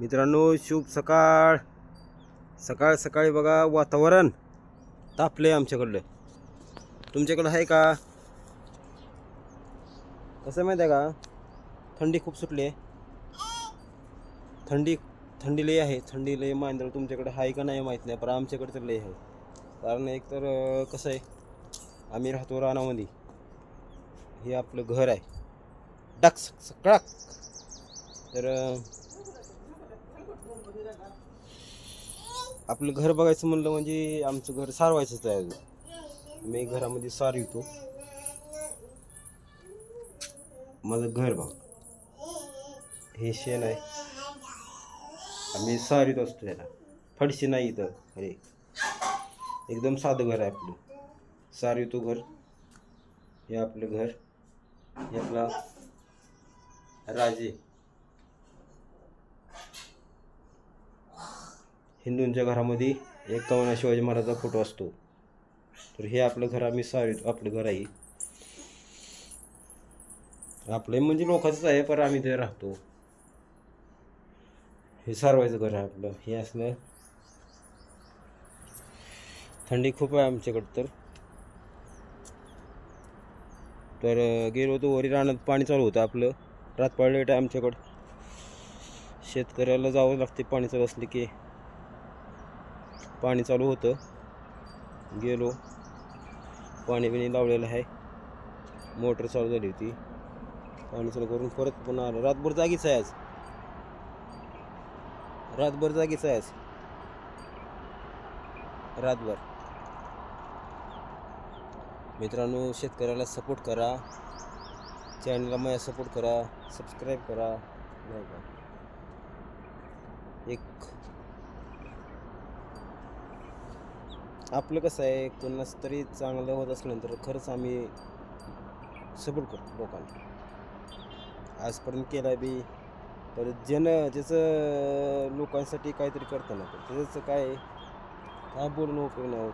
मित्रांनो, शुभ सकाळ. सकाळ सकाळी बघा वातावरण तापले आमच्याकडलं. तुमच्याकडं आहे का? कसं माहिती आहे का, थंडी खूप सुटली आहे. थंडी लय आहे. थंडी लय मांदळ तुमच्याकडे आहे का नाही माहीत नाही, पण आमच्याकडे तर लय आहे. कारण एक तर कसं आहे, आम्ही राहतो रानामध्ये. हे आपलं घर आहे डक सकाळ. तर आपलं घर बघायचं म्हणलं म्हणजे आमचं घर सारवायचंच आहे. मी घरामध्ये सारवितो. माझं घर बघ, हे शेण आहे. आम्ही सारीत असतो याला. फडशी नाही इथं. अरे एकदम साधं घर आहे आपलं. सारवितो घर. हे आपलं घर. हे आपला राजे. हिंदूंच्या घरामध्ये 51 शिवाजी महाराजांचा फोटो असतो. तर हे आपलं घर आम्ही सारवितो. आपलं घर आहे आपलं म्हणजे लोकांचंच आहे, पण आम्ही ते राहतो. हे सारवायचं घर आहे आपलं. हे असलं. थंडी खूप आहे आमच्याकडं. तर गेलो होतो वरी रानात. पाणी चालू होतं आपलं. रात पडलं आहे आमच्याकडं. शेतकऱ्याला जावं लागते पाणी चालू असले की. पाणी चालू होतं. गेलो, पाणी बिणी लावलेलं आहे. मोटर चालू झाली होती. पाणी चालू करून परत पुन्हा आलं. रातभर जागीच आहे आज. रातभर जागीच आहे आज. रातभर. मित्रांनो, शेतकऱ्याला सपोर्ट करा. चॅनलला माझ्या सपोर्ट करा. सबस्क्राईब करा. नाही का, एक आपलं कसं आहे, कोणाच तरी चांगलं होत असल्यानंतर खरंच आम्ही सपोर्ट करतो लोकांना. आजपर्यंत केला बी. तर ज्याचं लोकांसाठी काहीतरी करताना त्याचं काय बोलणं उपयोग नाही होत.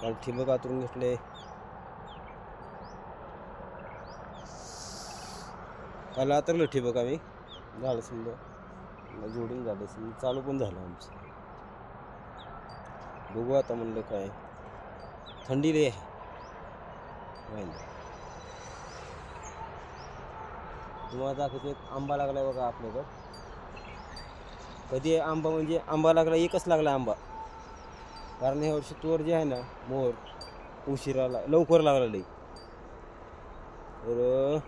काल ठिबक आतरून घेतले. काल आतरलं ठिबक आम्ही. झालं समजा जोडून झालं समजा. चालू पण झालं आमचं. बघू आता म्हणलं काय. थंडी लय आहे. तुम्हाला दाखवतो, एक आंबा लागलाय बघा आपल्याकडं. कधी आंबा म्हणजे आंबा लागला, एकच लागला आंबा. कारण ह्या वर्षी तोर जे आहे ना, मोर उशिरा लवकर लागला लई. तर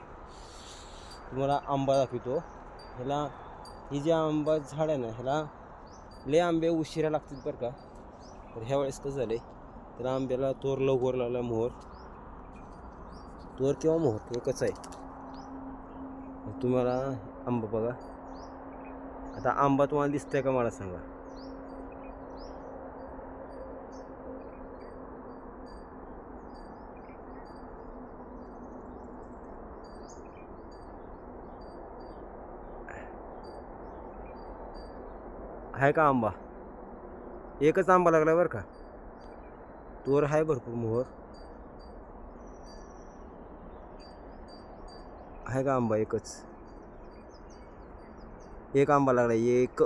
तुम्हाला आंबा दाखवतो. ह्याला ही जे आंबा झाड आहे ना, ह्याला लय आंबे उशिरा लागतील बरं का. तर ह्या वेळेस कसं झालं, तर आंब्याला तोर लवकर लागला. मोहर, तोर किंवा मोहर एकच आहे. तुम्हाला आंबा बघा. आता आंबा तुम्हाला दिसतंय का मला सांगा. आहे का आंबा? एकच आंबा लागला बरं का. तोर आहे भरपूर. मोहर आहे का आंबा? एकच एक आंबा लागला. एक